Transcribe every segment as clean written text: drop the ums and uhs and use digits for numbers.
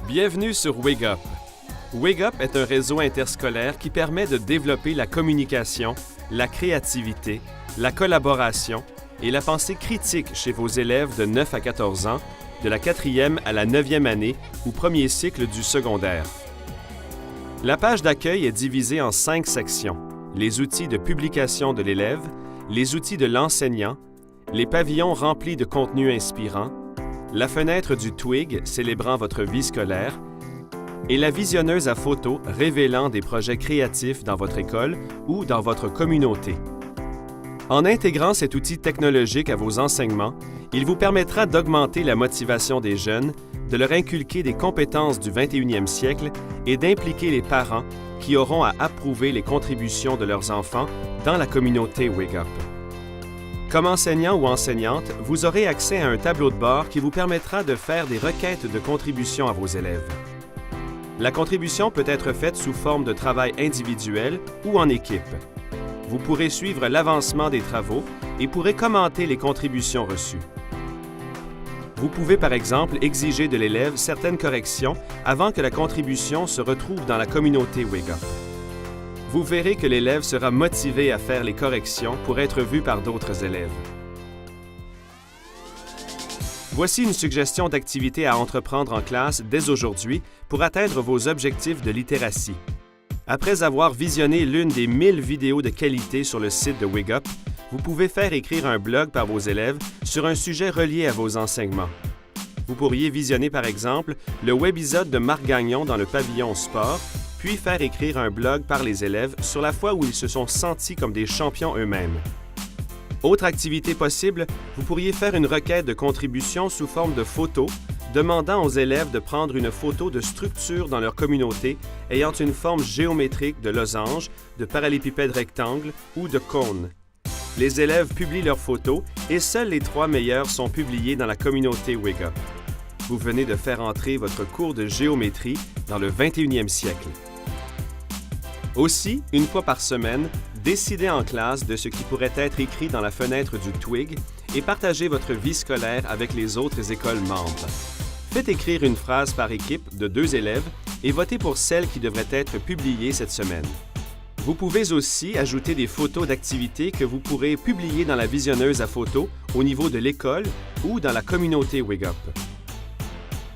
Bienvenue sur Wig Up. Wig Up est un réseau interscolaire qui permet de développer la communication, la créativité, la collaboration et la pensée critique chez vos élèves de 9 à 14 ans, de la 4e à la 9e année ou premier cycle du secondaire. La page d'accueil est divisée en 5 sections: les outils de publication de l'élève, les outils de l'enseignant, les pavillons remplis de contenu inspirant, la fenêtre du Twig célébrant votre vie scolaire et la visionneuse à photos révélant des projets créatifs dans votre école ou dans votre communauté. En intégrant cet outil technologique à vos enseignements, il vous permettra d'augmenter la motivation des jeunes, de leur inculquer des compétences du 21e siècle et d'impliquer les parents qui auront à approuver les contributions de leurs enfants dans la communauté Wig Up. Comme enseignant ou enseignante, vous aurez accès à un tableau de bord qui vous permettra de faire des requêtes de contribution à vos élèves. La contribution peut être faite sous forme de travail individuel ou en équipe. Vous pourrez suivre l'avancement des travaux et pourrez commenter les contributions reçues. Vous pouvez par exemple exiger de l'élève certaines corrections avant que la contribution se retrouve dans la communauté Wig Up. Vous verrez que l'élève sera motivé à faire les corrections pour être vu par d'autres élèves. Voici une suggestion d'activité à entreprendre en classe dès aujourd'hui pour atteindre vos objectifs de littératie. Après avoir visionné l'une des 1000 vidéos de qualité sur le site de Wig Up, vous pouvez faire écrire un blog par vos élèves sur un sujet relié à vos enseignements. Vous pourriez visionner par exemple le webisode de Marc Gagnon dans le pavillon sport, puis faire écrire un blog par les élèves sur la fois où ils se sont sentis comme des champions eux-mêmes. Autre activité possible, vous pourriez faire une requête de contribution sous forme de photos, demandant aux élèves de prendre une photo de structure dans leur communauté ayant une forme géométrique de losange, de parallélépipède rectangle ou de cône. Les élèves publient leurs photos et seuls les 3 meilleurs sont publiés dans la communauté Wig Up. Vous venez de faire entrer votre cours de géométrie dans le 21e siècle. Aussi, une fois par semaine, décidez en classe de ce qui pourrait être écrit dans la fenêtre du Twig et partagez votre vie scolaire avec les autres écoles membres. Faites écrire une phrase par équipe de 2 élèves et votez pour celle qui devrait être publiée cette semaine. Vous pouvez aussi ajouter des photos d'activités que vous pourrez publier dans la visionneuse à photos au niveau de l'école ou dans la communauté Wig Up.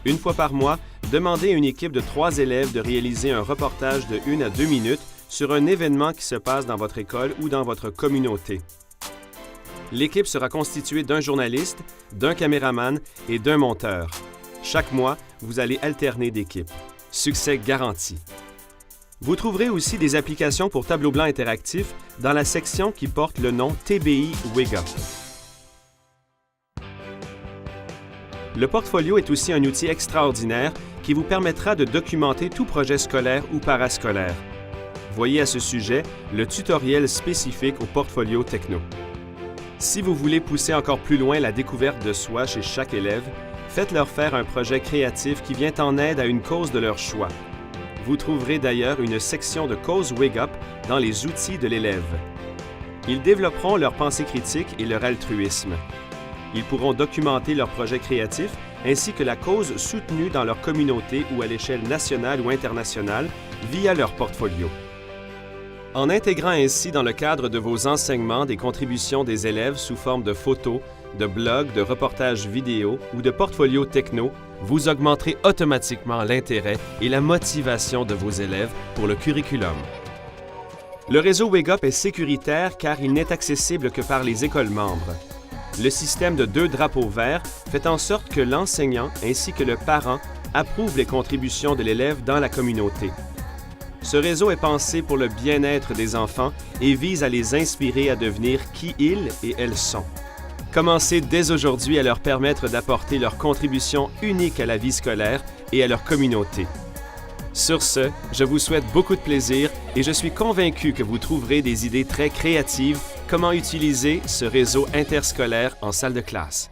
Une fois par mois, demandez à une équipe de 3 élèves de réaliser un reportage de 1 à 2 minutes sur un événement qui se passe dans votre école ou dans votre communauté. L'équipe sera constituée d'un journaliste, d'un caméraman et d'un monteur. Chaque mois, vous allez alterner d'équipes. Succès garanti. Vous trouverez aussi des applications pour tableau blanc interactif dans la section qui porte le nom TBI Wig Up. Le portfolio est aussi un outil extraordinaire qui vous permettra de documenter tout projet scolaire ou parascolaire. Voyez à ce sujet le tutoriel spécifique au portfolio techno. Si vous voulez pousser encore plus loin la découverte de soi chez chaque élève, faites-leur faire un projet créatif qui vient en aide à une cause de leur choix. Vous trouverez d'ailleurs une section de cause Wig Up dans les outils de l'élève. Ils développeront leur pensée critique et leur altruisme. Ils pourront documenter leurs projets créatifs ainsi que la cause soutenue dans leur communauté ou à l'échelle nationale ou internationale via leur portfolio. En intégrant ainsi dans le cadre de vos enseignements des contributions des élèves sous forme de photos, de blogs, de reportages vidéo ou de portfolios techno, vous augmenterez automatiquement l'intérêt et la motivation de vos élèves pour le curriculum. Le réseau Wig Up est sécuritaire car il n'est accessible que par les écoles membres. Le système de 2 drapeaux verts fait en sorte que l'enseignant ainsi que le parent approuvent les contributions de l'élève dans la communauté. Ce réseau est pensé pour le bien-être des enfants et vise à les inspirer à devenir qui ils et elles sont. Commencez dès aujourd'hui à leur permettre d'apporter leur contribution unique à la vie scolaire et à leur communauté. Sur ce, je vous souhaite beaucoup de plaisir et je suis convaincu que vous trouverez des idées très créatives comment utiliser ce réseau interscolaire en salle de classe.